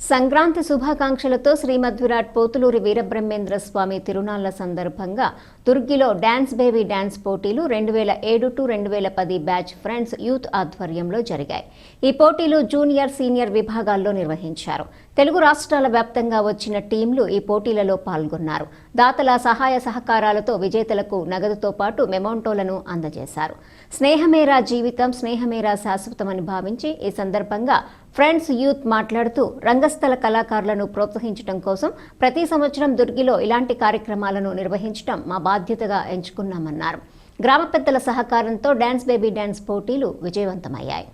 సంక్రాంతి శుభాకాంక్షలతో శ్రీమద్విరాట్ పోతులూరి వీరబ్రహ్మేంద్ర స్వామి తిరునాళ్ల సందర్భంగా దుర్గిలో dance baby dance పోటీలు 2007-2010 batch friends youth ఆధ్వర్యంలో జరిగాయి. ఈ పోటీలు జూనియర్, సీనియర్ విభాగాల్లో నిర్వహించారు. తెలుగు రాష్ట్రాల వ్యాప్తంగా వచ్చిన టీంలు ఈ పోటీలలో పాల్గొన్నారు. దాతల సహాయ సహకారాలతో విజేతలకు నగదుతో పాటు మెమోంటోలను అందజేశారు. స్నేహమేరా జీవితం, స్నేహమేరా శాశ్వతమని భావించి ఈ సందర్భంగా ఫ్రెండ్స్ యూత్ మాట్లాడుతూ రంగస్థల కళాకారులను ప్రోత్సహించడం కోసం ప్రతి సంవత్సరం దుర్గిలో ఇలాంటి కార్యక్రమాలను నిర్వహించడం మా బాధ్యతగా ఎంచుకున్నామన్నారు. గ్రామ పెద్దల సహకారంతో డాన్స్ బేబీ డాన్స్ పోటీలు విజయవంతమయ్యాయి.